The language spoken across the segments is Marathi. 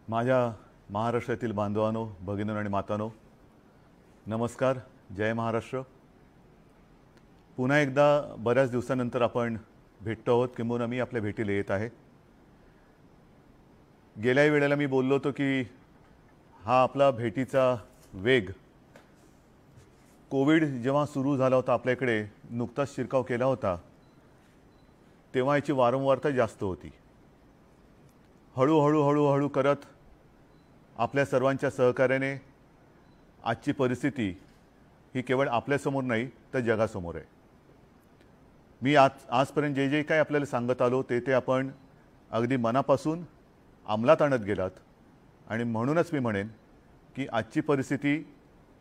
माझ्या महाराष्ट्रातील बांधवांनो, भगिनींनो आणि मातांनो, नमस्कार. जय महाराष्ट्र. पुन्हा एकदा बऱ्याच दिवसानंतर आपण भेटतो आहोत, किंबहुना मी आपल्या भेटीला येत आहे. गेल्याही वेळेला मी बोललो होतो की हा आपला भेटीचा वेग कोविड जेव्हा सुरू झाला होता, आपल्याकडे नुकताच शिरकाव केला होता, तेव्हा याची वारंवारता जास्त होती. हळूहळू करत आपल्या सर्वांच्या सहकार्याने आजची परिस्थिती ही केवळ आपल्यासमोर नाही तर जगासमोर आहे. मी आजपर्यंत जे जे काही आपल्याला सांगत आलो ते आपण अगदी मनापासून अंमलात आणत गेलात. आणि म्हणूनच मी म्हणेन की आजची परिस्थिती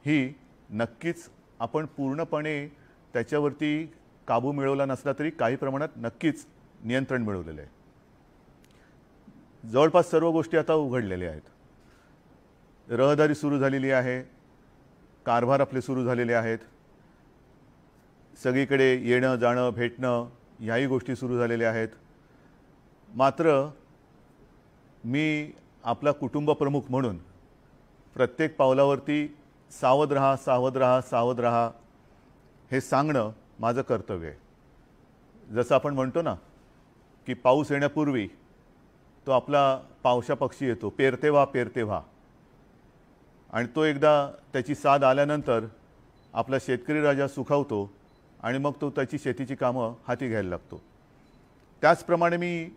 ही नक्कीच आपण पूर्णपणे त्याच्यावरती काबू मिळवला नसला तरी काही प्रमाणात नक्कीच नियंत्रण मिळवलेलं आहे. जवळपास सर्व गोष्टी आता उघडलेल्या आहेत. रहदारी सुरू झालेली आहे, कारभार आपले सुरू झालेले आहेत, सगळीकडे येणं जाणं भेटणं ह्याही गोष्टी सुरू झालेल्या आहेत. मात्र मी आपला कुटुंब प्रमुख म्हणून प्रत्येक पावलावरती सावध रहा, सावध रहा, सावध रहा हे सांगणं माझं कर्तव्य आहे. जसं आपण म्हणतो ना की पाऊस येण्यापूर्वी तो आपला पावसा पक्षी येतो, पेरते व्हा पेरते व्हा. आणि तो एकदा त्याची साथ आल्यानंतर आपला शेतकरी राजा सुखावतो आणि मग तो त्याची शेतीची कामं हाती घ्यायला लागतो. त्याचप्रमाणे मी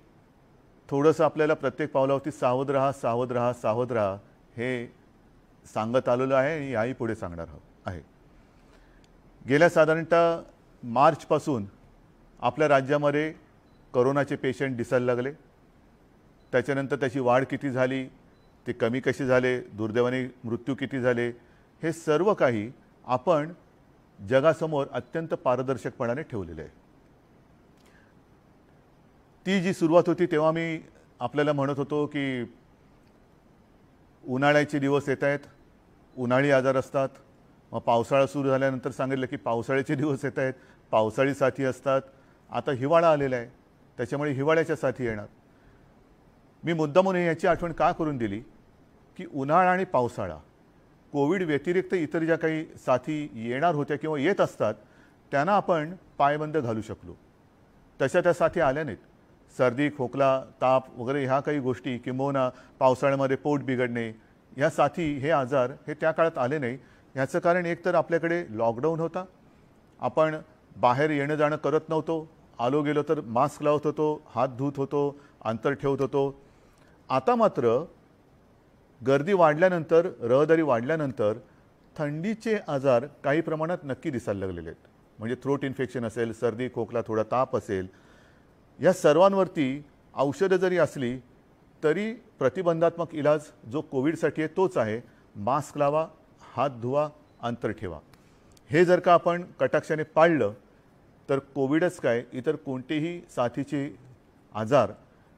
थोडंसं आपल्याला प्रत्येक पावलावरती सावध रहा, सावध रहा, सावध रहा हे सांगत आलेलं आहे आणि याही पुढे सांगणार आहे. गेल्या साधारणतः मार्चपासून आपल्या राज्यामध्ये कोरोनाचे पेशंट दिसायला लागले. त्याच्यानंतर त्याची वाढ किती झाली, ते कमी कसे झाले, दुर्दैवाने मृत्यू किती झाले, हे सर्व काही आपण जगासमोर अत्यंत पारदर्शकपणाने ठेवलेले आहे. ती जी सुरुवात होती तेव्हा मी आपल्याला म्हणत होतो की उन्हाळ्याचे दिवस येत आहेत, उन्हाळी आजार असतात. मग पावसाळा सुरू झाल्यानंतर सांगितलं की पावसाळ्याचे दिवस येत आहेत, पावसाळी साथी असतात. आता हिवाळा आलेला आहे, त्याच्यामुळे हिवाळ्याच्या साथी येणार. मी मुद्दामून याची आठवण का करून दिली की उन्हाळा आणि पावसाळा कोविड व्यतिरिक्त इतर ज्या काही साथी येणार होत्या किंवा येत असतात त्यांना आपण पायबंद घालू शकलो. तशा त्या साथी आल्या नाहीत. सर्दी, खोकला, ताप वगैरे ह्या काही गोष्टी किंबहुना पावसाळ्यामध्ये पोट बिघडणे ह्या साथी, हे आजार हे त्या काळात आले नाही. ह्याचं कारण एकतर आपल्याकडे लॉकडाऊन होता, आपण बाहेर येणं जाणं करत नव्हतो, आलो गेलो तर मास्क लावत होतो, हात धुत होतो, अंतर ठेवत होतो. आता मात्र गर्दी वाढल्यानंतर, रहदारी वाढल्यानंतर थंडीचे आजार काही प्रमाणात नक्की दिसायला लागलेले आहेत. म्हणजे थ्रोट इन्फेक्शन असेल, सर्दी, खोकला, थोडा ताप असेल, या सर्वांवरती औषधं जरी असली तरी प्रतिबंधात्मक इलाज जो कोविडसाठी आहे तोच आहे. मास्क लावा, हात धुवा, अंतर ठेवा. हे जर का आपण कटाक्षाने पाळलं तर कोविडच काय, इतर कोणतेही साथीचे आजार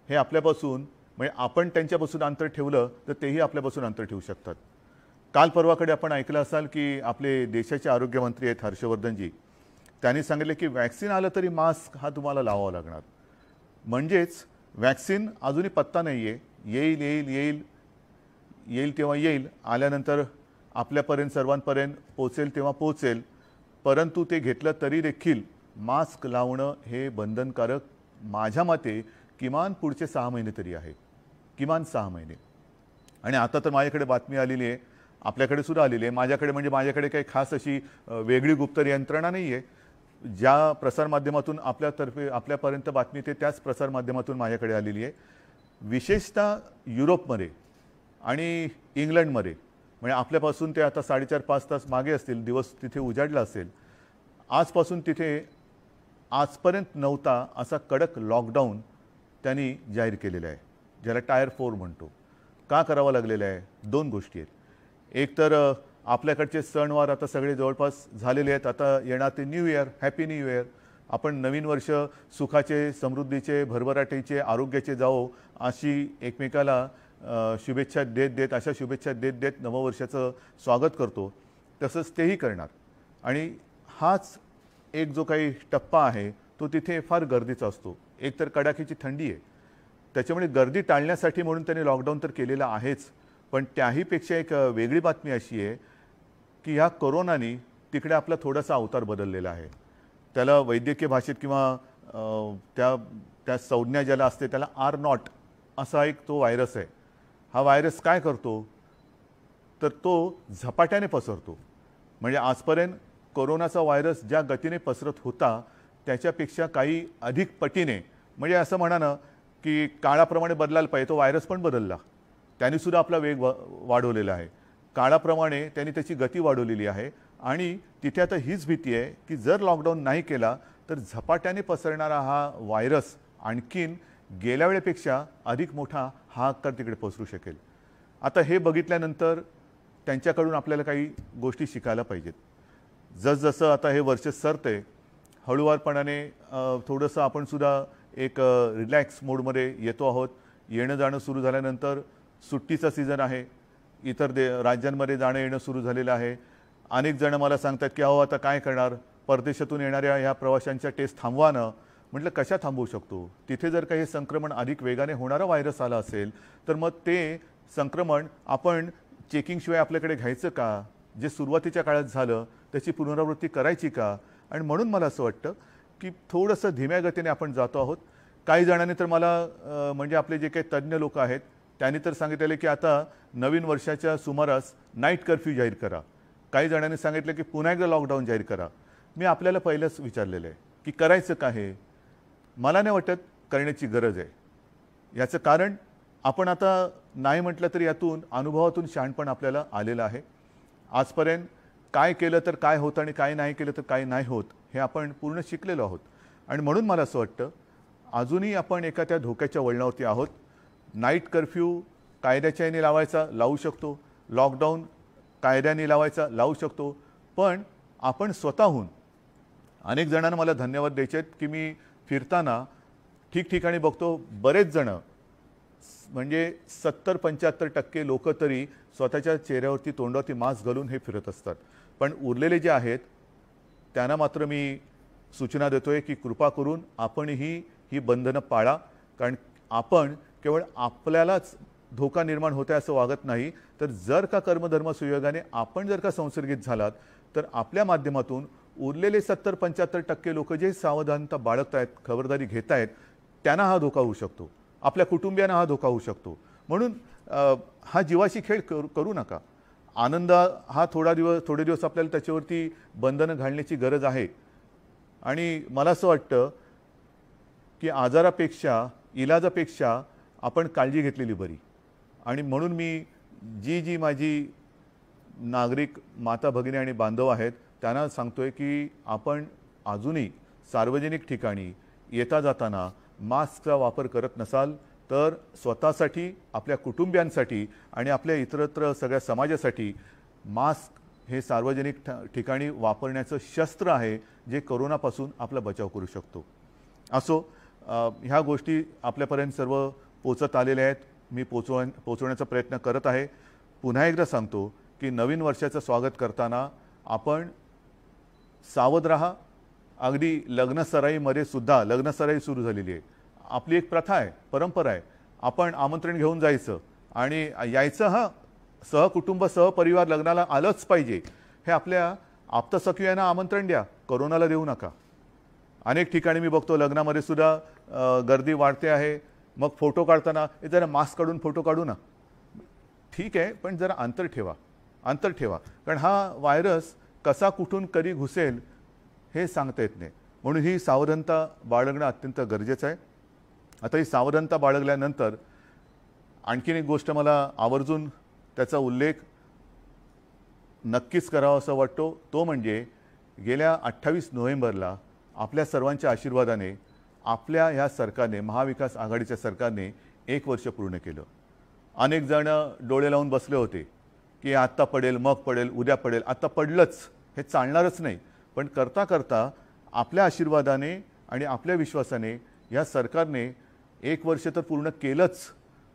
हे आपल्यापासून, म्हणजे आपण त्यांच्यापासून अंतर ठेवलं तर तेही आपल्यापासून अंतर ठेवू शकतात. काल परवाकडे आपण ऐकलं असाल की आपले देशाचे आरोग्यमंत्री आहेत हर्षवर्धनजी, त्यांनी सांगितले की वॅक्सिन आलं तरी मास्क हा तुम्हाला लावावा लागणार. म्हणजेच वॅक्सिन अजूनही पत्ता नाही आहे. येईल येईल येईल येईल तेव्हा येईल, आल्यानंतर आपल्यापर्यंत सर्वांपर्यंत पोचेल तेव्हा पोचेल. परंतु ते घेतलं तरी देखील मास्क लावणं हे बंधनकारक माझ्या मते किमान पुढचे 6 महिने तरी आहे, किमान 6 महिने. आणि आता तर माझ्याकडे बातमी आलेली आहे, आपल्याकडे सुद्धा आलेली आहे. माझ्याकडे काही खास अशी वेगळी गुप्त यंत्रणा नाही आहे. ज्या प्रसारमाध्यमातून आपल्यापर्यंत बातमी येते त्याच प्रसारमाध्यमातून माझ्याकडे आलेली आहे. विशेषतः युरोपमध्ये आणि इंग्लंडमध्ये, म्हणजे आपल्यापासून ते आता 4.5-5 तास मागे असतील, दिवस तिथे उजाडला असेल, आजपासून तिथे आजपर्यंत नव्हता असा कडक लॉकडाऊन त्यांनी जाहीर केलेला आहे, ज्याला टायर 4 म्हणतो. का करावा लागलेला आहे? 2 गोष्टी आहेत. एक तर आपल्याकडचे सणवार आता सगळे जवळपास झालेले आहेत. आता येणार ते new year, happy new year. आपण नवीन वर्ष सुखाचे, समृद्धीचे, भरभराटीचे, आरोग्याचे जावो अशी एकमेकाला शुभेच्छा देत अशा शुभेच्छा देत नववर्षाचं स्वागत करतो. तसंच तेही करणार. आणि हाच एक जो काही टप्पा आहे तो तिथे फार गर्दीचा असतो. एक तर कडाकीची थंडी आहे, त्याच्यामुळे गर्दी टाळण्यासाठी म्हणून त्यांनी लॉकडाऊन तर केलेलं आहेच, पण त्याहीपेक्षा एक वेगळी बातमी अशी आहे की ह्या कोरोनाने तिकडे आपला थोडासा अवतार बदललेला आहे. त्याला वैद्यकीय भाषेत किंवा त्या संज्ञा ज्याला असते त्याला R0 असा एक तो व्हायरस आहे. हा व्हायरस काय करतो तर तो झपाट्याने पसरतो. म्हणजे आजपर्यंत कोरोनाचा व्हायरस ज्या गतीने पसरत होता त्याच्यापेक्षा काही अधिक पटीने, म्हणजे असं म्हणा ना की काळाप्रमाणे बदलायला पाहिजे, तो व्हायरस पण बदलला. त्यानेसुद्धा आपला वेग वाढवलेला आहे. काळाप्रमाणे त्यांनी त्याची गती वाढवलेली आहे आणि तिथे आता हीच भीती आहे की जर लॉकडाऊन नाही केला तर झपाट्याने पसरणारा हा व्हायरस आणखीन गेल्या वेळेपेक्षा अधिक मोठा हाहाकार तिकडे पसरू शकेल. आता हे बघितल्यानंतर त्यांच्याकडून आपल्याला काही गोष्टी शिकायला पाहिजेत. जसजसं आता हे वर्ष सरते हळूवारपणाने थोडंसं आपण सुद्धा एक रिलॅक्स मोडमध्ये येतो आहोत. येणं जाणं सुरू झाल्यानंतर सुट्टीचा सीझन आहे, इतर राज्यांमध्ये जाणं येणं सुरू झालेलं आहे. अनेक जण मला सांगतात की अहो आता काय करणार, परदेशातून येणाऱ्या ह्या प्रवाशांच्या टेस्ट थांबवा ना. म्हटलं कशा थांबवू शकतो, तिथे जर काही संक्रमण अधिक वेगाने होणारा व्हायरस आला असेल तर मग ते संक्रमण आपण चेकिंगशिवाय आपल्याकडे घ्यायचं का, जे सुरुवातीच्या काळात झालं त्याची पुनरावृत्ती करायची का. आणि म्हणून मला असं वाटतं की थोडंसं धीम्या गतीने आपण जातो आहोत. काही जणांनी तर मला म्हणजे आपले जे काही तज्ज्ञ लोक आहेत त्यांनी तर सांगितलेले की आता नवीन वर्षाच्या सुमारास नाईट कर्फ्यू जाहीर करा. काही जणांनी सांगितलं की पुन्हा एकदा लॉकडाऊन जाहीर करा. मी आपल्याला पहिलंच विचारलेलं आहे की करायचं का हे. मला नाही वाटत करण्याची गरज आहे. याचं कारण आपण आता नाही म्हटलं तरी यातून अनुभवातून शहाणपण आपल्याला आलेलं आहे. आजपर्यंत काय केलं तर काय होतं आणि काय नाही केलं तर काय नाही होत हे आपण पूर्ण शिकलेलो आहोत. आणि म्हणून मला असं वाटतं अजूनही आपण एका त्या धोक्याच्या वळणावरती आहोत. नाईट कर्फ्यू कायद्याच्या याने लावायचा लावू शकतो, लॉकडाऊन कायद्याने लावायचा लावू शकतो, पण आपण स्वतःहून अनेक जणांना मला धन्यवाद द्यायचे आहेत की मी फिरताना ठिकठिकाणी बघतो बरेच जण म्हणजे 70-75% लोक तरी स्वतःच्या चेहऱ्यावरती तोंडावरती मास्क घालून हे फिरत असतात. पण उरलेले जे आहेत त्यांना मात्र मी सूचना देतोय की कृपा करून आपणही ही बंधनं पाळा. कारण आपण केवळ आपल्यालाच धोका निर्माण होते असं वागत नाही, तर जर का कर्मधर्म सुयोगाने आपण जर का संसर्गित झालात तर आपल्या माध्यमातून उरलेले 70-75% लोक जे सावधानता बाळगत आहेत, खबरदारी घेत आहेत, त्यांना हा धोका होऊ शकतो, आपल्या कुटुंबियांना हा धोका होऊ शकतो. म्हणून हा जीवाशी खेळ करू नका. आनंद हा थोडे दिवस आपल्याला त्याच्यावरती बंधनं घालण्याची गरज आहे. आणि मला असं वाटतं की आजारापेक्षा इलाजापेक्षा आपण काळजी घेतलेली बरी. आणि म्हणून मी जी माझी नागरिक माता भगिनी आणि बांधव आहेत त्यांना सांगतोय की आपण अजूनही सार्वजनिक ठिकाणी येता जाताना मास्कचा वापर करत नसाल तर स्वतःसाठी, आपल्या कुटुंबियांसाठी आणि आपल्या इतरत्र सगळ्या समाजासाठी मास्क हे सार्वजनिक ठिकाणी वापरण्याचं शस्त्र आहे जे कोरोनापासून आपला बचाव करू शकतो. असो, ह्या गोष्टी आपल्यापर्यंत सर्व पोचत आलेल्या आहेत. मी पोचवण्याचा प्रयत्न करत आहे. पुन्हा एकदा सांगतो की नवीन वर्षाचं स्वागत करताना आपण सावध राहा. अगदी लग्नसराईमध्ये सुद्धा लग्नसराई सुरू झालेली आहे. आपली एक प्रथा आहे, परंपरा आहे, आपण आमंत्रण घेऊन जायचं आणि यायचं. हा सहकुटुंब सहपरिवार लग्नाला आलंच पाहिजे. हे आपल्या आप्तसखियांना आमंत्रण द्या, कोरोनाला देऊ नका. अनेक ठिकाणी मी बघतो लग्नामध्ये सुद्धा गर्दी वाढते आहे. मग फोटो काढताना जरा मास्क काढून फोटो काढू ना. ठीक आहे, पण जरा अंतर ठेवा. कारण हा व्हायरस कसा कुठून कधी घुसेल हे सांगता येत नाही. म्हणून ही सावधानता बाळगणं अत्यंत गरजेचं आहे. आता ही सावधानता बाळगल्यानंतर आणखीन एक गोष्ट मला आवर्जून त्याचा उल्लेख नक्कीच करावा असं वाटतो. तो म्हणजे गेल्या 28 नोव्हेंबरला आपल्या सर्वांच्या आशीर्वादाने आपल्या ह्या सरकारने, महाविकास आघाडीच्या सरकारने 1 वर्ष पूर्ण केलं. अनेक जण डोळे लावून बसले होते की आत्ता पडेल, मग पडेल, उद्या पडेल. आता पडलंच, हे चालणारच नाही. पण करता करता आपल्या आशीर्वादाने आणि आपल्या विश्वासाने या सरकारने 1 वर्ष तर पूर्ण केलंच.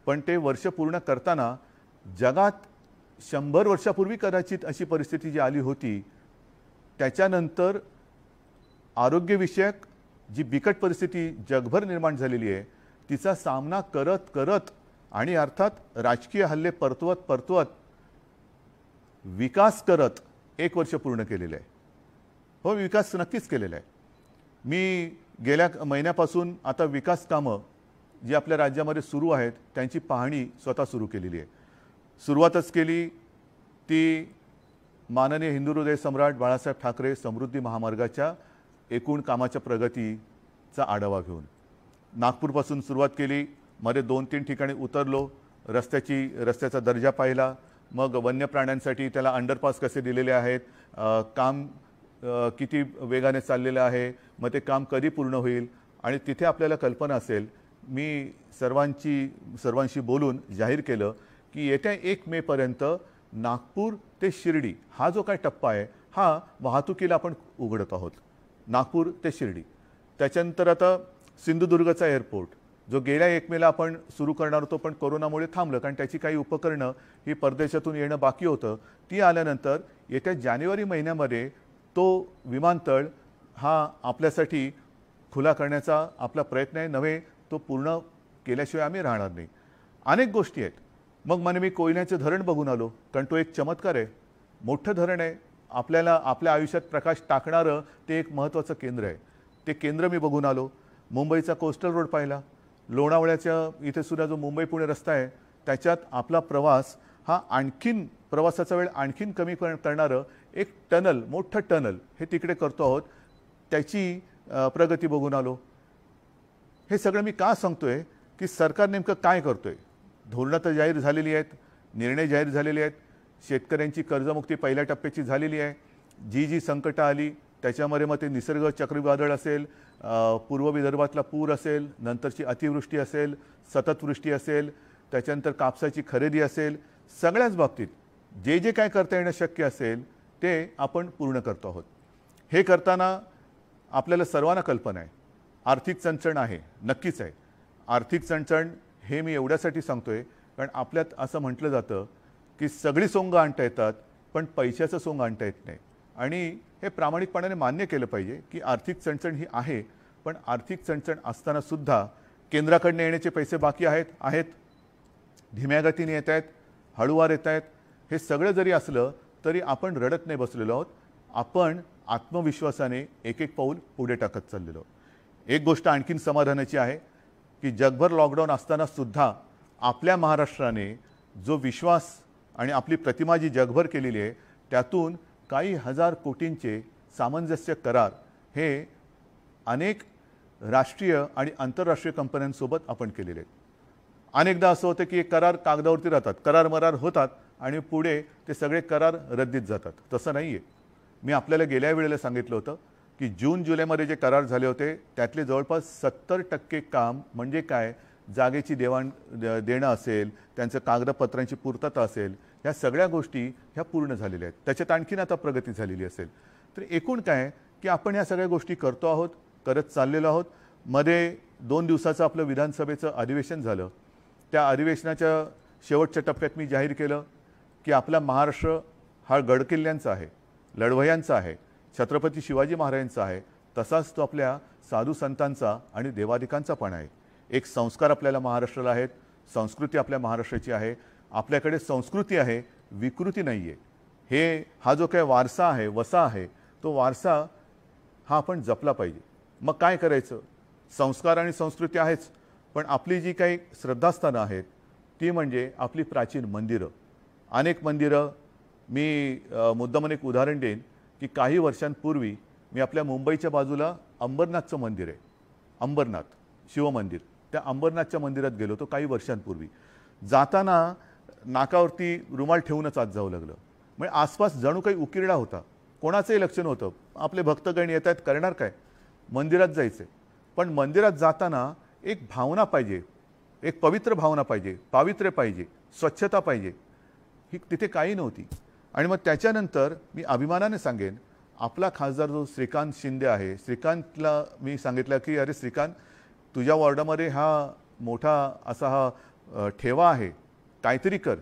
पण ते वर्ष पूर्ण करताना जगात 100 वर्षापूर्वी कदाचित अशी परिस्थिती जी आली होती त्याच्यानंतर आरोग्यविषयक जी बिकट परिस्थिती जगभर निर्माण झालेली आहे तिचा सामना करत करत आणि अर्थात राजकीय हल्ले परतवत विकास करत 1 वर्ष पूर्ण केलेलं आहे. हो, विकास नक्कीच केलेला आहे. मी गेल्या महिन्यापासून आता विकास कामं जी आपल्या राज्यामध्ये सुरू आहेत त्यांची पाहणी स्वतः सुरू केलेली आहे. सुरुवातच केली ती माननीय हिंदू हृदय सम्राट बाळासाहेब ठाकरे समृद्धी महामार्गाच्या एकूण कामाच्या प्रगतीचा आढावा घेऊन. नागपूरपासून सुरुवात केली, मध्ये 2-3 ठिकाणी उतरलो, रस्त्याचा दर्जा पाहिला, मग वन्य प्राण्यांसाठी त्याला अंडरपास कसे दिलेले आहेत, काम किती वेगाने चाललेलं आहे, मग ते काम कधी पूर्ण होईल. आणि तिथे आपल्याला कल्पना असेल, मी सर्वांशी बोलून जाहीर केलं की येत्या 1 मेपर्यंत नागपूर ते शिर्डी हा जो काय टप्पा आहे हा वाहतुकीला आपण उघडत आहोत. नागपूर ते शिर्डी. त्याच्यानंतर आता सिंधुदुर्गचा एअरपोर्ट जो गेल्या 1 मेला आपण सुरू करणार होतो, पण कोरोनामुळे थांबलं, कारण त्याची काही उपकरणं ही परदेशातून येणं बाकी होतं. ती आल्यानंतर येत्या जानेवारी महिन्यामध्ये तो विमानतळ हा आपल्यासाठी खुला करण्याचा आपला प्रयत्न आहे. नव्हे, तो पूर्ण केल्याशिवाय आम्ही राहणार नाही. अनेक गोष्टी आहेत. मग म्हणे मी कोयन्याचं धरण बघून आलो, कारण तो एक चमत्कार आहे. मोठं धरण आहे, आपल्याला आपल्या आयुष्यात प्रकाश टाकणारं ते एक महत्त्वाचं केंद्र आहे. ते केंद्र मी बघून आलो. मुंबईचा कोस्टल रोड पाहिला. लोणावळ्याच्या इथे सुद्धा जो मुंबई पुणे रस्ता आहे त्याच्यात आपला प्रवास हा प्रवासाचा वेळ आणखीन कमी करणारं एक टनल, मोठं टनल हे तिकडे करतो आहोत. त्याची प्रगती बघून आलो. हे सगळं मी का सांगतोय की सरकार नेमकं काय करतोय. धोरणं तर जाहीर झालेली आहेत, निर्णय जाहीर झालेले आहेत. शेतकऱ्यांची कर्जमुक्ती पहिल्या टप्प्याची झालेली आहे. जी संकटं आली त्याच्यामध्ये मग ते निसर्ग चक्रीवादळ असेल, पूर्व विदर्भातला पूर असेल, नंतरची अतिवृष्टी असेल, सततवृष्टी असेल, त्याच्यानंतर कापसाची खरेदी असेल, सगळ्याच बाबतीत जे काय करता येणं शक्य असेल ते आपण पूर्ण करतो आहोत. हे करताना आपल्याला सर्वांना कल्पना आहे आर्थिक चणचण आहे, नक्कीच आहे. आर्थिक चणचण हे मी एवढ्यासाठी सांगतोय कारण आपल्यात असं म्हटलं जातं की सगळी सोंगं आणता येतात पण पैशाचं सोंग आणता येत नाही. आणि हे प्रामाणिकपणाने मान्य केलं पाहिजे की आर्थिक चणचण ही आहे, पण आर्थिक चणचण असताना सुद्धा केंद्राकडनं येण्याचे पैसे बाकी आहेत, धीम्या गतीने येत आहेत, हळूवार येत आहेत. हे सगळं जरी असलं तरी आपण रडत नाही बसलेलो आहोत. आपण आत्मविश्वासाने एक पाऊल पुढे टाकत चाललेलो. एक गोष्ट आणखीन समाधानाची आहे की जगभर लॉकडाऊन असताना सुद्धा आपल्या महाराष्ट्राने जो विश्वास आणि आपली प्रतिमा जी जगभर केलेली आहे त्यातून काही हजार कोटींचे सामंजस्य करार हे अनेक राष्ट्रीय आणि आंतरराष्ट्रीय कंपन्यांसोबत आपण केलेले आहेत. अनेकदा असं होतं की करार कागदावरती राहतात, करार होतात आणि पुढे ते सगळे करार रद्दीत जातात. तसं नाही आहे. मी आपल्याला गेल्या वेळेला सांगितलं होतं की जून-जुलैमध्ये जे करार झाले होते त्यातले जवळपास 70% काम म्हणजे काय, जागेची देणं असेल, त्यांचं कागदपत्रांची पूर्तता असेल, ह्या सगळ्या गोष्टी ह्या पूर्ण झालेल्या आहेत. त्याच्यात आणखीन आता प्रगती झालेली असेल. तर एकूण काय की आपण ह्या सगळ्या गोष्टी करतो आहोत, करत चाललेलो आहोत. मध्ये 2 दिवसाचं आपलं विधानसभेचं अधिवेशन झालं. त्या अधिवेशनाच्या शेवटच्या टप्प्यात मी जाहीर केलं की आपला महाराष्ट्र हा गडकिल्ल्यांचा आहे, लढवयांचा आहे, छत्रपती शिवाजी महाराजांचा आहे, तसाच तो आपल्या साधू संतांचा आणि देवादिकांचा पण आहे. एक संस्कार आपल्याला महाराष्ट्राला आहेत, संस्कृती आपल्या महाराष्ट्राची आहे. आपल्याकडे संस्कृती आहे, विकृती नाही आहे. हा जो काही वारसा आहे, वसा आहे, तो वारसा हा आपण जपला पाहिजे. मग काय करायचं. संस्कार आणि संस्कृती आहेच, पण आपली जी काही श्रद्धास्थानं आहेत ती म्हणजे आपली प्राचीन मंदिरं. अनेक मंदिरं मी मुद्दामून एक उदाहरण देईन की काही वर्षांपूर्वी मी आपल्या मुंबईच्या बाजूला अंबरनाथचं मंदिर आहे, अंबरनाथ शिवमंदिर, त्या अंबरनाथच्या मंदिरात गेलो होतो काही वर्षांपूर्वी. जाताना नाकावरती रुमाल ठेवूनच आत जावं लागलं. म्हणजे आसपास जणू काही उकिरडा होता, कोणाचंही लक्ष नव्हतं. आपले भक्तगण येत आहेत, करणार काय, मंदिरात जायचं. पण मंदिरात जाताना एक भावना पाहिजे, एक पवित्र भावना पाहिजे, पावित्र्य पाहिजे, स्वच्छता पाहिजे. ही तिथे काही नव्हती. आणि मग त्याच्यानंतर मी अभिमानाने सांगेन आपला खासदार जो श्रीकांत शिंदे आहे, श्रीकांतला मी सांगितलं की अरे श्रीकांत, तुझ्या वॉर्डामध्ये हा मोठा असा हा ठेवा आहे, काहीतरी कर.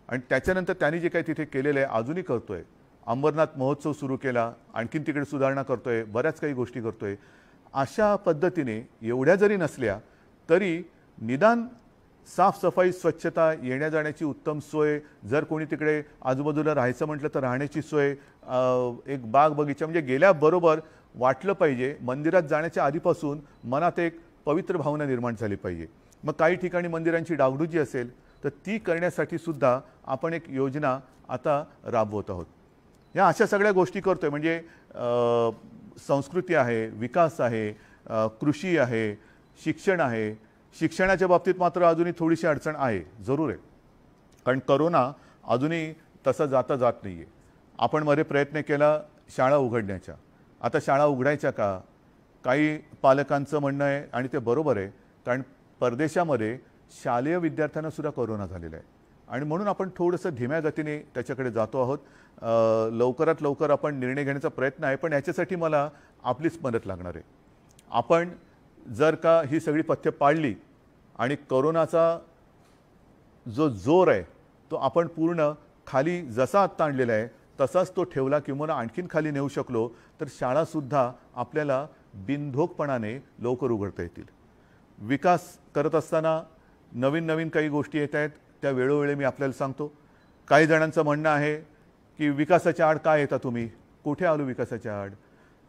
आणि त्याच्यानंतर त्यांनी जे काही तिथे केलेलं आहे अजूनही करतोय. अंबरनाथ महोत्सव सुरू केला, आणखीन तिकडे सुधारणा करतोय, बऱ्याच काही गोष्टी करतोय. अशा पद्धतीने एवढ्या जरी नसल्या तरी निदान साफसफाई स्वच्छता येण्या जाण्याची उत्तम सोय, जर कोणी तिकडे आजूबाजूला राहायचं म्हटलं तर राहण्याची सोय, एक बाग बगीचा, म्हणजे गेल्याबरोबर वाटलं पाहिजे मंदिरात जाण्याच्या आधीपासून मनात एक पवित्र भावना निर्माण झाली पाहिजे. मग काही ठिकाणी मंदिरांची डागडुजी असेल तर ती करण्यासाठी सुद्धा आपण एक योजना आता राबवत आहोत. या अशा सगळ्या गोष्टी करतोय. म्हणजे संस्कृती आहे, विकास आहे, कृषी आहे, शिक्षण आहे. शिक्षणाच्या बाबतीत मात्र अजूनही थोडीशी अडचण आहे, जरूर आहे, कारण करोना अजूनही तसा जात नाही आहे. आपण मध्ये प्रयत्न केला शाळा उघडण्याचा. आता शाळा उघडायच्या का? काही पालकांचं म्हणणं आहे आणि ते बरोबर आहे, कारण परदेशामध्ये शालेय विद्यार्थ्यांना सुद्धा कोरोना झालेला आहे आणि म्हणून आपण थोडंसं धीम्या गतीने त्याच्याकडे जातो आहोत. लवकरात लवकर आपण निर्णय घेण्याचा प्रयत्न आहे, पण याच्यासाठी मला आपलीच मदत लागणार आहे. आपण जर का ही सगळी पथ्य पाळली आणि कोरोनाचा जो जोर आहे तो आपण पूर्ण खाली जसा आत्ता आणलेला आहे तसाच तो ठेवला किंवा आणखीन खाली नेऊ शकलो तर शाळासुद्धा आपल्याला बिनधोकपणाने लवकर उघडता येतील. विकास करत असताना नवीन नवीन काही गोष्टी येत आहेत, त्या वेळोवेळी मी आपल्याला सांगतो. काही जणांचं म्हणणं आहे की विकासाच्या आड काय येता तुम्ही? कुठे आलो विकासाच्या आड?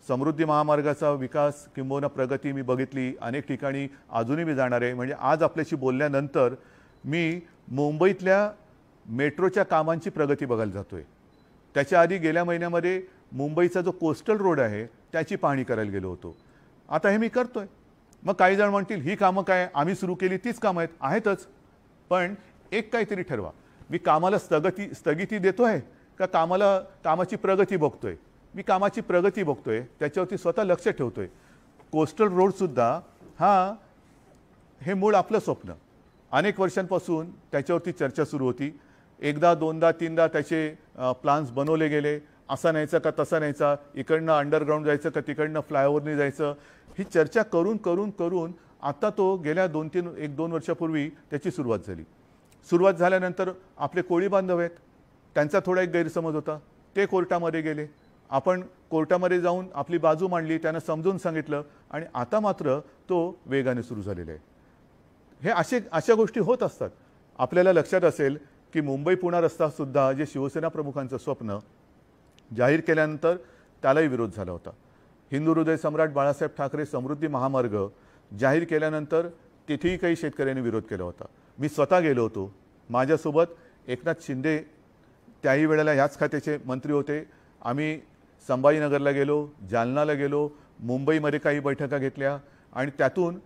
समृद्धी महामार्गाचा विकास किंबहुना प्रगती मी बघितली, अनेक ठिकाणी अजूनही मी जाणार आहे. म्हणजे आज आपल्याशी बोलल्यानंतर मी मुंबईतल्या मेट्रोच्या कामांची प्रगती बघायला जातोय. त्याच्या आधी गेल्या महिन्यामध्ये मुंबईचा जो कोस्टल रोड आहे त्याची पाहणी करायला गेलो होतो. आता हे मी करतोय. मग काही जण म्हणतील ही कामं काय आम्ही सुरू केली तीच कामं आहेतच, पण एक काहीतरी ठरवा. मी कामाला स्थगिती देतोय का कामाची प्रगती बघतोय? मी कामाची प्रगती बघतोय, त्याच्यावरती स्वतः लक्ष ठेवतोय. कोस्टल रोडसुद्धा हे मूळ आपलं स्वप्न. अनेक वर्षांपासून त्याच्यावरती चर्चा सुरू होती. एकदा दोनदा तीनदा त्याचे प्लान्स बनवले गेले. असा न्यायचा का तसा न्यायचा, इकडनं अंडरग्राऊंड जायचं का तिकडनं फ्लायओव्हरने जायचं, ही चर्चा करून करून करून आता तो गेल्या 1-2 वर्षापूर्वी त्याची सुरुवात झाली. सुरुवात झाल्यानंतर आपले कोळी बांधव आहेत, त्यांचा थोडा एक गैरसमज होता, ते कोर्टामध्ये गेले. आपण कोर्टामध्ये जाऊन आपली बाजू मांडली, त्यांना समजून सांगितलं आणि आता मात्र तो वेगाने सुरू झालेला आहे. हे अशा गोष्टी होत असतात. आपल्याला लक्षात असेल की मुंबई पुणा रस्तासुद्धा जे शिवसेना प्रमुखांचं स्वप्न जाहीर केल्यानंतर त्यालाही विरोध झाला होता. हिंदू हृदय सम्राट बाळासाहेब ठाकरे समृद्धी महामार्ग जाहीर केल्यानंतर तिथेही काही शेतकऱ्यांनी विरोध केला होता. मी स्वतः गेलो होतो. माझ्यासोबत एकनाथ शिंदे त्याही वेळेला ह्याच खात्याचे मंत्री होते. आम्ही संभाजीनगरला गेलो, जालनाला गेलो, मुंबईमध्ये काही बैठका घेतल्या आणि त्यातून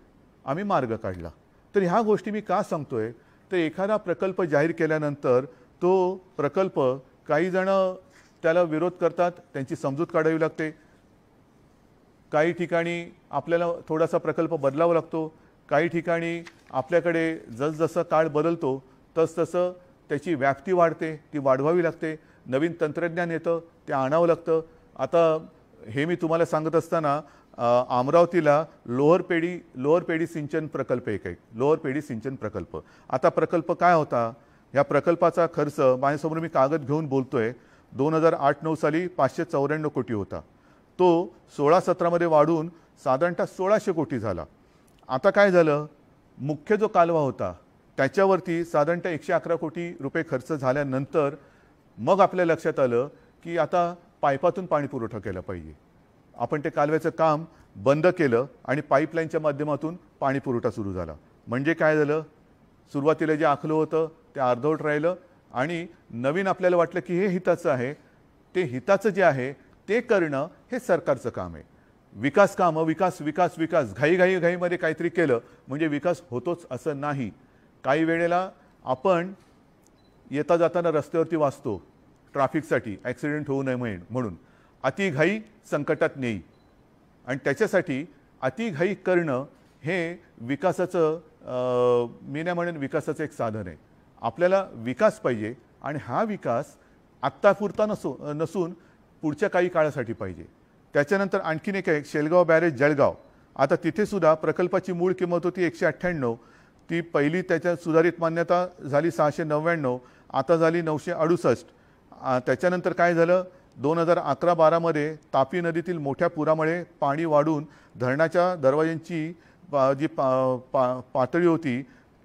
आम्ही मार्ग काढला. तर ह्या गोष्टी मी का सांगतोय तर एखादा प्रकल्प जाहीर केल्यानंतर तो प्रकल्प काही जण त्याला विरोध करतात, त्यांची समजूत काढावी लागते. काही ठिकाणी आपल्याला थोडासा प्रकल्प बदलावा लागतो. काही ठिकाणी आपल्याकडे जसजसं काळ बदलतो तसतसं त्याची व्याप्ती वाढते, ती वाढवावी लागते. नवीन तंत्रज्ञान येतं, ते आणावं लागतं. आता हे मी तुम्हाला सांगत असताना अमरावतीला लोअर पेडी सिंचन प्रकल्प लोअर पेडी सिंचन प्रकल्प. आता प्रकल्प काय होता, या प्रकल्पाचा खर्च माझ्यासमोर मी कागद घेऊन बोलतोय 2008-9 साली 594 कोटी होता. तो 16-17 मध्ये वाढून साधारणतः 1600 कोटी झाला. आता काय झालं, मुख्य जो कालवा होता त्याच्यावरती साधारणतः 111 कोटी रुपये खर्च झाल्यानंतर मग आपल्या लक्षात आलं की आता पाईपातून पाणी पुरवठा केला पाहिजे. आपण ते कालव्याचं काम बंद केलं आणि पाईपलाईनच्या माध्यमातून पाणी पुरवठा सुरू झाला. म्हणजे काय झालं, सुरुवातीला जे आखलं होतं ते अर्धवट राहिलं आणि नवीन आपल्याला वाटलं की हे हिताचं आहे. ते हिताचं जे आहे ते करणं हे सरकारचं काम आहे. विकास कामं विकास घाईमध्ये काहीतरी केलं म्हणजे विकास होतोच असं नाही. काही वेळेला आपण येता जाताना रस्त्यावरती वाचतो ट्रॅफिकसाठी ॲक्सिडेंट होऊ नये म्हणून अतिघाई संकटात नेई, आणि त्याच्यासाठी अतिघाई करणं हे विकासाचं मी नाही म्हणेन विकासाचं एक साधन आहे. आपल्याला विकास पाहिजे आणि हा विकास आत्तापुरता नसून पुढच्या काही काळासाठी पाहिजे. त्याच्यानंतर आणखीन एक आहे शेलगाव बॅरेज जळगाव. आता तिथे सुद्धा प्रकल्पाची मूळ किंमत होती 198, ती पहिली त्याच्या सुधारित मान्यता झाली 699, आता झाली 968. त्याच्यानंतर काय झालं, 2011-12 मध्ये तापी नदीतील मोठ्या पुरामुळे पाणी वाढून धरणाच्या दरवाजांची जी पातळी होती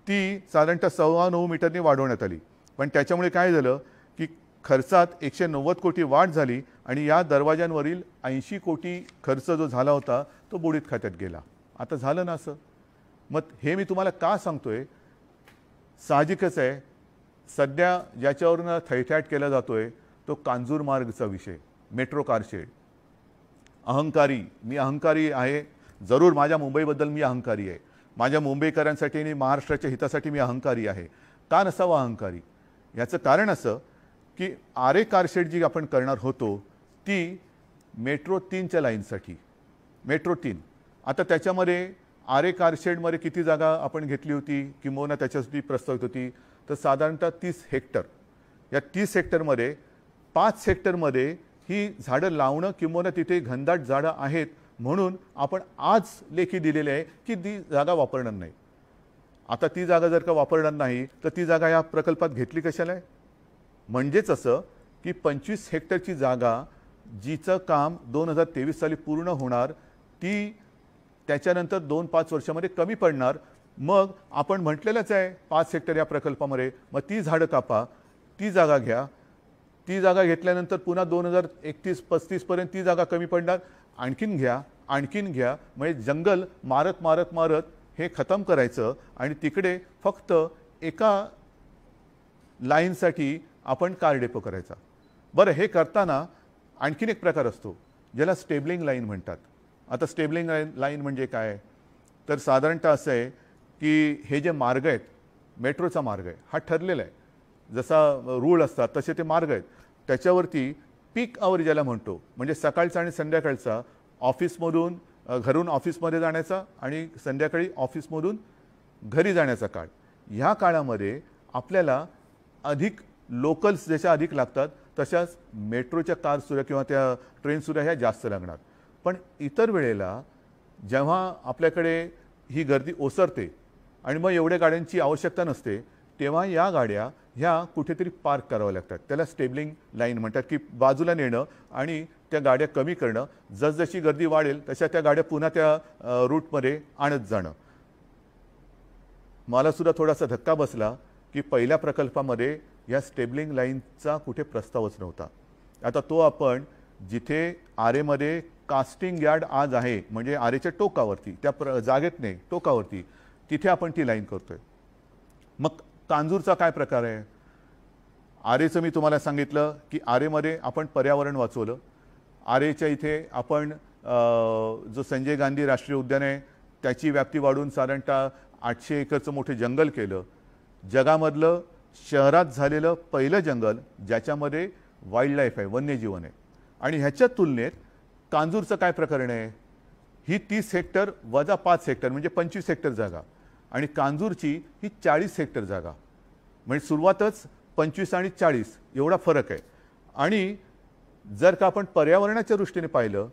ती साधारणतः 9.25 मीटरनी वाढवण्यात आली. पण त्याच्यामुळे काय झालं की खर्चात 190 कोटी वाढ झाली आणि या दरवाजांवरील 80 कोटी खर्च जो झाला होता तो बुडीत खात्यात गेला. आता झालं ना असं. मग हे मी तुम्हाला का सांगतोय, साहजिकच आहे सध्या ज्याच्यावरून थैथयाट केला जातोय तो कांजूरमार्गचा विषय, मेट्रो कारशेड. मी अहंकारी आहे, जरूर माझ्या मुंबईबद्दल मी अहंकारी आहे, माझ्या मुंबईकरांसाठी आणि महाराष्ट्राच्या हितासाठी मी अहंकारी आहे. का नसावा अहंकारी? याचं कारण असं की आरे कारशेड जी आपण करणार होतो ती मेट्रो 3च्या लाईनसाठी, मेट्रो 3. आता त्याच्यामध्ये आरे कारशेडमध्ये किती जागा आपण घेतली होती किंवा त्याच्यासाठी प्रस्तावित होती, तर साधारणतः 30 हेक्टर. या 30 हेक्टरमध्ये 5 हेक्टरमध्ये ही झाडं लावणं किंवा तिथे घनदाट झाडं आहेत म्हणून आपण आज लेखी दिलेले आहे की ती जागा वापरणार नाही. आता ती जागा जर का वापरणार नाही तर ती जागा या प्रकल्पात घेतली कशाला आहे? म्हणजेच असं की 25 हेक्टरची जागा जिचं काम 2023 साली पूर्ण होणार ती त्याच्यानंतर 2-5 वर्षामध्ये कमी पडणार. मग आपण म्हटलेलंच आहे 5 हेक्टर या प्रकल्पामध्ये, मग ती झाडं कापा, ती जागा घ्या. ती जागा घेतल्यानंतर पुन्हा 2031-35 पर्यंत ती जागा कमी पडणार, आणखीन घ्या, आणखीन घ्या. म्हणजे जंगल मारत मारत मारत हे खतम करायचं आणि तिकडे फक्त एका लाईनसाठी आपण कार डेपो करायचा. बरं, हे करताना आणखीन एक प्रकार असतो ज्याला स्टेबलिंग लाईन म्हणतात. आता स्टेबलिंग लाईन म्हणजे काय? तर साधारणतः असं आहे की हे जे मार्ग आहेत, मेट्रोचा मार्ग आहे हा ठरलेला आहे, जसा रूळ असतात तसे ते मार्ग आहेत. त्याच्यावरती पीक आवर ज्याला म्हणतो, म्हणजे सकाळचा आणि संध्याकाळचा ऑफिसमधून घरून ऑफिसमध्ये जाण्याचा आणि संध्याकाळी ऑफिसमधून घरी जाण्याचा काळ, ह्या काळामध्ये आपल्याला अधिक लोकल्स जशा अधिक लागतात तशाच मेट्रोच्या कारसुद्धा किंवा त्या ट्रेनसुद्धा ह्या जास्त लागणार. पण इतर वेळेला जेव्हा आपल्याकडे ही गर्दी ओसरते आणि मग एवढ्या गाड्यांची आवश्यकता नसते तेव्हा या गाड्या ह्या कुठेतरी पार्क कराव्या लागतात. त्याला स्टेबलिंग लाईन म्हणतात की बाजूला नेणं आणि त्या गाड्या कमी करणं. जसजशी गर्दी वाढेल तशा त्या गाड्या पुन्हा त्या रूटमध्ये आणत जाणं. मला सुद्धा थोडासा धक्का बसला की पहिल्या प्रकल्पामध्ये या स्टेबलिंग लाईनचा कुठे प्रस्तावच नव्हता. आता तो आपण जिथे आरेमध्ये कास्टिंग यार्ड आज आहे, म्हणजे आरेच्या टोकावरती, त्या जागेत नाही टोकावरती, तिथे आपण ती लाईन करतोय. मग कांजूरचा काय प्रकार आहे? आरेचं मी तुम्हाला सांगितलं की आरेमध्ये आपण पर्यावरण वाचवलं. आरेच्या इथे आपण जो संजय गांधी राष्ट्रीय उद्यान आहे त्याची व्याप्ती वाढवून साधारणतः 800 एकरचं मोठे जंगल केलं. जगामधलं शहरात झालेलं पहिलं जंगल ज्याच्यामध्ये वाईल्ड लाईफ आहे, वन्यजीवन आहे. आणि ह्याच्या तुलनेत कांजूरचं काय प्रकरण आहे? ही 30 हेक्टर वजा 5 हेक्टर म्हणजे 25 हेक्टर जागा आणि कांजूरची ही 40 हेक्टर जागा. म्हणजे सुरुवातच 25 आणि 40 एवढा फरक आहे. आणि जर का आपण पर्यावरणाच्या दृष्टीने पाहिलं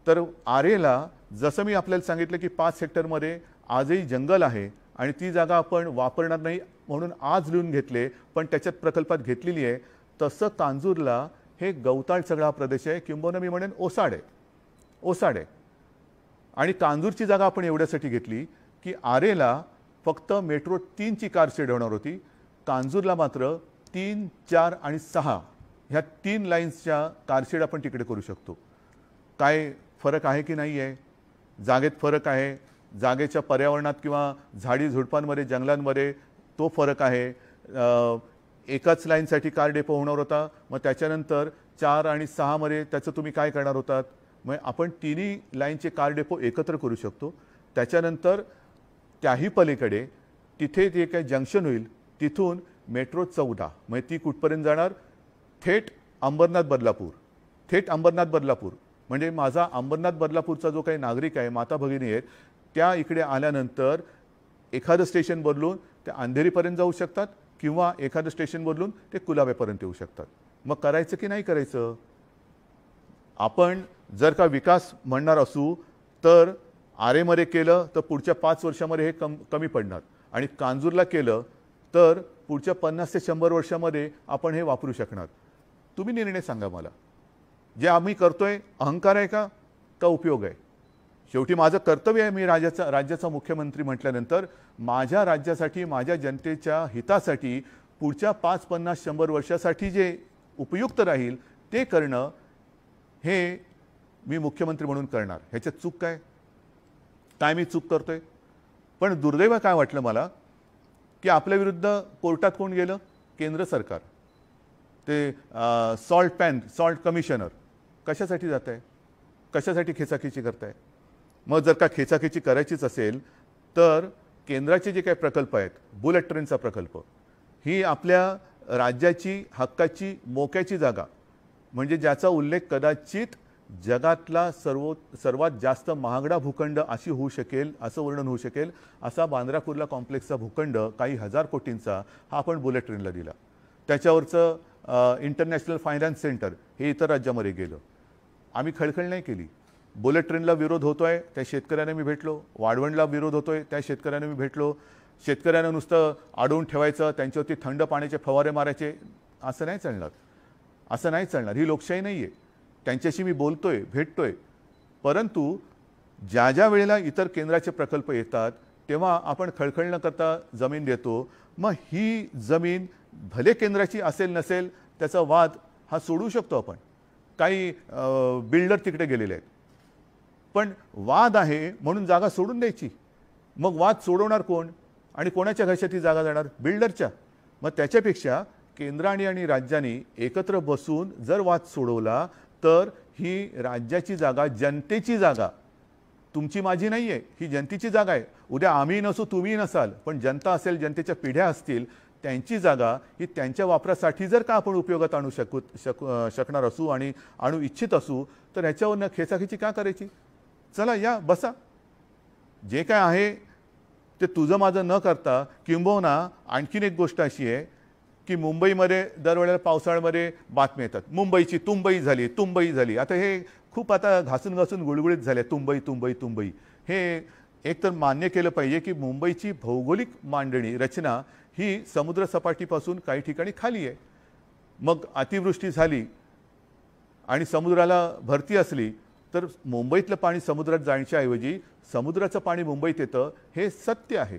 तर आरेला जसं मी आपल्याला सांगितलं की 5 हेक्टरमध्ये आजही जंगल आहे आणि ती जागा आपण वापरणार नाही म्हणून आज लिहून घेतले पण त्याच्यात प्रकल्पात घेतलेली आहे, तसं कांजूरला हे गवताळ सगळा प्रदेश आहे, किंबहुना मी म्हणेन ओसाड आहे, ओसाड आहे. आणि कांजूरची जागा आपण एवढ्यासाठी घेतली की आरेला फक्त मेट्रो 3ची कारशेड होणार होती, कांजूरला मात्र 3, 4 आणि 6 ह्या 3 लाईन्सच्या कारशेड आपण तिकडे करू शकतो. काय फरक आहे की नाही आहे? जागेत फरक आहे, जागेच्या पर्यावरणात किंवा झाडी झुडपांमध्ये जंगलांमध्ये तो फरक आहे. एकाच लाईनसाठी कार डेपो होणार होता, मग त्याच्यानंतर 4 आणि 6 मध्ये त्याचं तुम्ही काय करणार होतात? मग आपण तिन्ही लाईनचे कार डेपो एकत्र करू शकतो. त्याच्यानंतर त्याही पलीकडे तिथे जे काही जंक्शन होईल तिथून मेट्रो 14 म्हणजे ती कुठपर्यंत जाणार? थेट अंबरनाथ बदलापूर, थेट अंबरनाथ बदलापूर. म्हणजे माझा अंबरनाथ बदलापूरचा जो काही नागरिक आहे, माता भगिनी आहेत, त्या इकडे आल्यानंतर एखादं स्टेशन बदलून ते अंधेरीपर्यंत जाऊ शकतात किंवा एखादं स्टेशन बदलून ते कुलाब्यापर्यंत येऊ शकतात. मग करायचं की नाही करायचं? आपण जर का विकास म्हणणार असू तर आरेमध्ये केलं तर पुढच्या 5 वर्षामध्ये हे कमी पडणार आणि कांजूरला केलं तर पुढच्या 50 ते 100 वर्षामध्ये आपण हे वापरू शकणार. तुम्ही निर्णय सांगा मला. जे आम्ही करतोय अहंकार आहे का उपयोग आहे? शेवटी माझं कर्तव्य आहे, मी राज्याचा मुख्यमंत्री म्हटल्यानंतर माझ्या राज्यासाठी, माझ्या जनतेच्या हितासाठी पुढच्या 5, 50, 100 वर्षासाठी जे उपयुक्त राहील ते करणं हे मी मुख्यमंत्री म्हणून करणार. ह्याच्यात चूक काय? काय मी चूक करतोय? पण दुर्दैव काय वाटलं मला की आपल्या विरुद्ध कोर्टात कोण गेलं? केंद्र सरकार. ते सॉल्ट कमिशनर कशासाठी जात आहे? कशासाठी खेचाखेची करताय? मग जर का खेचाखेची करायचीच असेल तर केंद्राचे जे काही प्रकल्प आहेत, बुलेट ट्रेनचा प्रकल्प, ही आपल्या राज्याची हक्काची मोक्याची जागा, म्हणजे ज्याचा उल्लेख कदाचित जगातला सर्वात जास्त महागडा भूखंड अशी होऊ शकेल, असं वर्णन होऊ शकेल असा बांद्रा कुर्ला कॉम्प्लेक्सचा भूखंड काही हजार कोटींचा हा आपण बुलेट ट्रेनला दिला. त्याच्यावरचं इंटरनॅशनल फायनान्स सेंटर हे इतर राज्यामध्ये गेलं. आम्ही खळखळ नाही केली. बुलेट ट्रेनला विरोध होतोय त्या शेतकऱ्यांना मी भेटलो, वाढवणला विरोध होतोय त्या शेतकऱ्यांना मी भेटलो. शेतकऱ्यांना नुसतं अडवून ठेवायचं, त्यांच्यावरती थंड पाण्याचे फवारे मारायचे, असं नाही चालणार. असं नाही चालणार. ही लोकशाही नाही आहे. त्यांच्याशी मी बोलतोय, भेटतोय, परंतु ज्या ज्या वेळेला इतर केंद्राचे प्रकल्प येतात तेव्हा आपण खळखळ न करता जमीन देतो. मग ही जमीन भले केंद्राची असेल नसेल त्याचा वाद हा सोडू शकतो आपण. काही बिल्डर तिकडे गेलेले आहेत, पण वाद आहे म्हणून जागा सोडून द्यायची? मग वाद सोडवणार कोण आणि कोणाच्या घशात ती जागा जाणार? बिल्डरच्या. मग त्याच्यापेक्षा केंद्राने आणि राज्यांनी एकत्र बसून जर वाद सोडवला तर ही राज्याची जागा, जनतेची जागा, तुमची माझी नाही आहे, ही जनतेची जागा आहे. उद्या आम्ही नसू, तुम्ही नसाल, पण जनता असेल, जनतेच्या पिढ्या असतील, त्यांची जागा ही त्यांच्या वापरासाठी जर का आपण उपयोगात आणू शकणार असू आणि आणू इच्छित असू तर ह्याच्यावर खेचाखेची का करायची? चला या बसा. जे काय आहे ते तुझं माझं न करता, किंबहुना आणखीन एक गोष्ट अशी आहे की मुंबईमध्ये दरवेळेला पावसाळ्यामध्ये बातम्या येतात, मुंबईची तुंबई झाली, तुंबई झाली. आता हे खूप आता घासून घासून गुळगुळीत झाले, तुंबई तुंबई तुंबई. हे एक तर मान्य केलं पाहिजे की मुंबईची भौगोलिक मांडणी रचना ही समुद्रसपाटीपासून काही ठिकाणी खाली आहे. मग अतिवृष्टी झाली आणि समुद्राला भरती असली तर मुंबईतलं पाणी समुद्रात जाण्याच्या ऐवजी समुद्राचं पाणी मुंबईत येतं, हे सत्य आहे.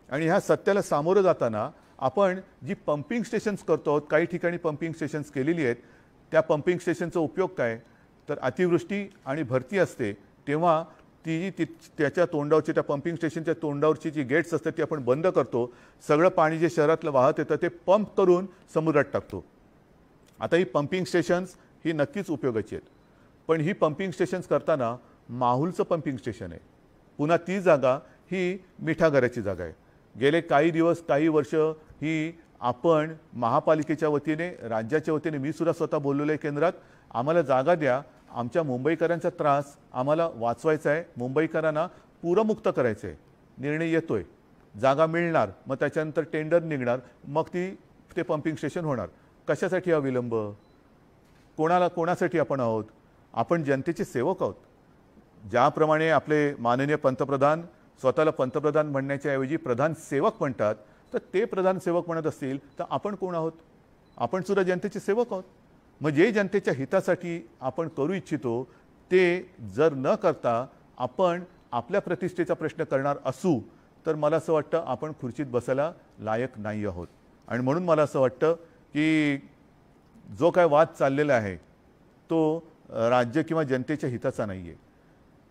आणि ह्या सत्याला सामोरं जाताना आपण जी पंपिंग स्टेशन्स करतो आहोत, काही ठिकाणी पंपिंग स्टेशन्स केलेली आहेत, त्या पंपिंग स्टेशनचा उपयोग काय? तर अतिवृष्टी आणि भरती असते तेव्हा त्याच्या तोंडावरची, त्या पंपिंग स्टेशनच्या तोंडावरची जी गेट्स असतात ती आपण बंद करतो. सगळं पाणी जे शहरातलं वाहत येतं ते पंप करून समुद्रात टाकतो. आता ही पंपिंग स्टेशन्स ही नक्कीच उपयोगाची आहेत, पण ही पंपिंग स्टेशन्स करताना माहुलचं पंपिंग स्टेशन आहे. पुन्हा ती जागा ही मिठागराची जागा आहे. गेले काही दिवस, काही वर्ष ही आपण महापालिकेच्या वतीने, राज्याच्या वतीने, मी सुद्धा स्वतः बोललेलो आहे केंद्रात, आम्हाला जागा द्या, आमच्या मुंबईकरांचा त्रास आम्हाला वाचवायचा आहे, मुंबईकरांना पूरमुक्त करायचं आहे. निर्णय येतोय, जागा मिळणार, मग त्याच्यानंतर टेंडर निघणार, मग ते पंपिंग स्टेशन होणार. कशासाठी हा विलंब? कोणासाठी आपण आहोत? आपण जनतेचे सेवक आहोत. ज्याप्रमाणे आपले माननीय पंतप्रधान स्वतःला पंतप्रधान म्हणण्याच्या ऐवजी प्रधान सेवक म्हणतात, तर ते प्रधान सेवक म्हणत असतील तर आपण कोण आहोत? आपण सुद्धा जनतेचे सेवक आहोत. मग जे जनतेच्या हितासाठी आपण करू इच्छितो ते जर न करता आपण आपल्या प्रतिष्ठेचा प्रश्न करणार असू तर मला असं वाटतं आपण खुर्चीत बसायला लायक नाही आहोत. आणि म्हणून मला असं वाटतं की जो काय वाद चाललेला आहे तो राज्य किंवा जनतेच्या हिताचा नाही आहे.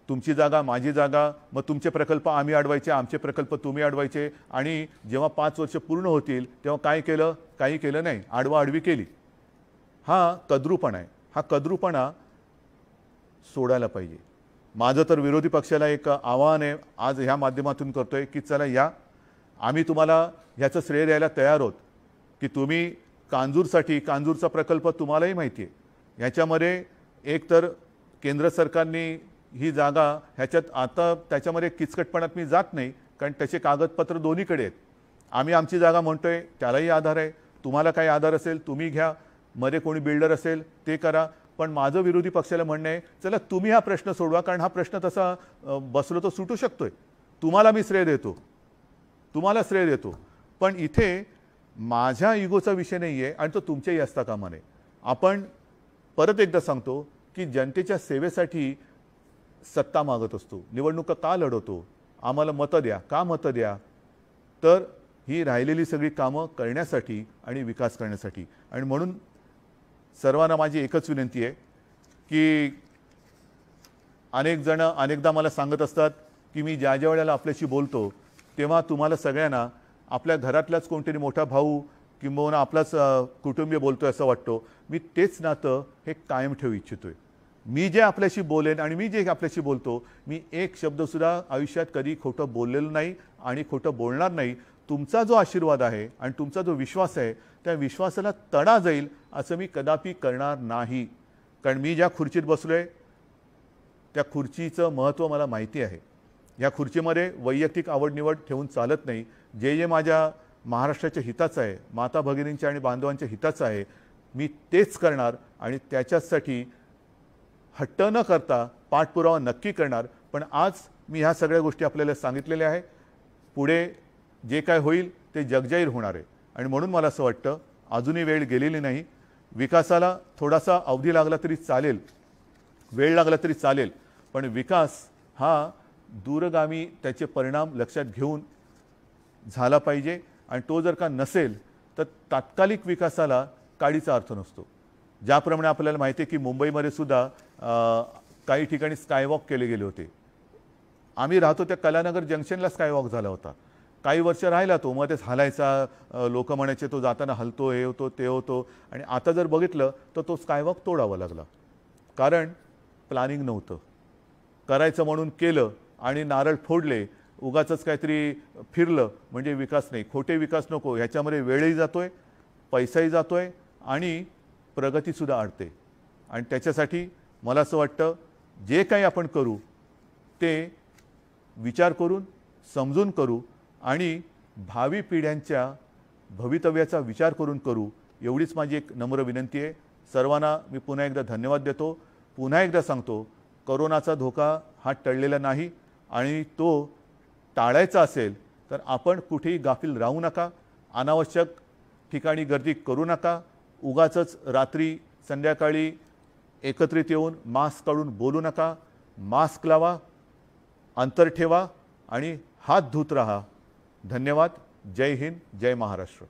तुमची जागा, माझी जागा, मग तुमचे प्रकल्प आम्ही अडवायचे, आमचे प्रकल्प तुम्ही अडवायचे, आणि जेव्हा 5 वर्ष पूर्ण होतील तेव्हा काय केलं? काही केलं नाही, आडवाआडवी केली. हा कद्रूपणा आहे. हा कद्रूपणा सोडायला पाहिजे. माझं तर विरोधी पक्षाला एक आवाहन आहे, आज ह्या माध्यमातून करतोय की चला या, आम्ही तुम्हाला ह्याचं श्रेय द्यायला तयार आहोत की तुम्ही कांजूरचा प्रकल्प तुम्हालाही माहिती आहे, ह्याच्यामध्ये एक तर केंद्र सरकारने ही जागा ह्याच्यात, आता त्याच्यामध्ये किचकटपणात मी जात नाही कारण त्याचे कागदपत्र दोन्हीकडे आहेत. आम्ही आमची जागा म्हणतोय, त्यालाही आधार आहे. तुम्हाला काही आधार असेल तुम्ही घ्या, मध्ये कोणी बिल्डर असेल ते करा. पण माझं विरोधी पक्षाला म्हणणं आहे, चला तुम्ही हा प्रश्न सोडवा, कारण हा प्रश्न तसा बसलो तो सुटू शकतोय. तुम्हाला मी श्रेय देतो, तुम्हाला श्रेय देतो, पण इथे माझ्या इगोचा विषय नाही आहे आणि तो तुमच्याही असता कामा नये. आपण परत एकदा सांगतो की जनतेच्या सेवेसाठी सत्ता मागत असतो, निवडणुका का लढवतो, आम्हाला मतं द्या, का मतं द्या, तर ही राहिलेली सगळी कामं करण्यासाठी आणि विकास करण्यासाठी. आणि म्हणून सर्वांना माझी एकच विनंती आहे की अनेक जण अनेकदा मला सांगत असतात की मी ज्या ज्या वेळेला आपल्याशी बोलतो तेव्हा तुम्हाला सगळ्यांना आपल्या घरातलाच कोणतरी मोठा भाऊ किंबहुना आपलाच कुटुंबीय बोलतोय असं वाटतो. मी तेच नातं हे कायम ठेवू इच्छितोय. मी जे आपल्याशी बोलेन आणि मी जे आपल्याशी बोलतो, मी एक शब्दसुद्धा आयुष्यात कधी खोटं बोललेलं नाही आणि खोटं बोलणार नाही. तुमचा जो आशीर्वाद आहे आणि तुमचा जो विश्वास आहे त्या विश्वासाला तडा जाईल असं मी कदापि करणार नाही. कारण मी ज्या खुर्चीत बसलोय त्या खुर्चीचं महत्त्व मला माहिती आहे. या खुर्चीमध्ये वैयक्तिक आवडनिवड ठेवून चालत नाही. जे जे माझ्या महाराष्ट्राच्या हिताचं आहे, माता भगिनींच्या आणि बांधवांच्या हिताचं आहे, मी तेच करणार आणि त्याच्यासाठी हट्ट न करता पाठपुरावा नक्की करणार. पण आज मी ह्या सगळ्या गोष्टी आपल्याला सांगितलेल्या आहे. पुढे जे काय होईल ते जगजाहीर होणार आहे. आणि म्हणून मला असं वाटतं अजूनही वेळ गेलेली नाही. विकासाला थोडासा अवधी लागला तरी चालेल, वेळ लागला तरी चालेल, पण विकास हा दूरगामी त्याचे परिणाम लक्षात घेऊन झाला पाहिजे. आणि तो जर का नसेल तर तात्कालिक विकासाला काडीचा अर्थ नसतो. ज्याप्रमाणे आपल्याला माहिती आहे की मुंबईमध्ये सुद्धा काही ठिकाणी स्कायवॉक केले गेले होते. आम्ही राहतो त्या कलानगर जंक्शनला स्कायवॉक झाला होता. काही वर्ष राहिला तो, मग ते हालायचा, लोक म्हणायचे तो जाताना हलतो, हे होतो ते होतो. आणि आता जर बघितलं तर तो स्कायवॉक तोडावा लागला. कारण प्लॅनिंग नव्हतं. करायचं म्हणून केलं आणि नारळ फोडले, उगाचच काहीतरी फिरलं म्हणजे विकास नाही. खोटे विकास नको. ह्याच्यामध्ये वेळही जातोय, पैसाही जातोय आणि प्रगतीसुद्धा अडते. आणि त्याच्यासाठी मला असं वाटतं जे काही आपण करू ते विचार करून समजून करू आणि भावी पिढ्यांच्या भवितव्याचा विचार करून करू, एवढीच माझी एक नम्र विनंती आहे. सर्वांना मी पुन्हा एकदा धन्यवाद देतो. पुन्हा एकदा सांगतो, कोरोनाचा धोका हा टळलेला नाही आणि तो टाळायचा असेल तर आपण कुठेही गाफील राहू नका. अनावश्यक ठिकाणी गर्दी करू नका. उगाचच रात्री संध्याकाळी एकत्रित येऊन मास्क काढून बोलू नका. मास्क लावा, अंतर ठेवा आणि हात धुत राहा. धन्यवाद. जय हिंद, जय महाराष्ट्र.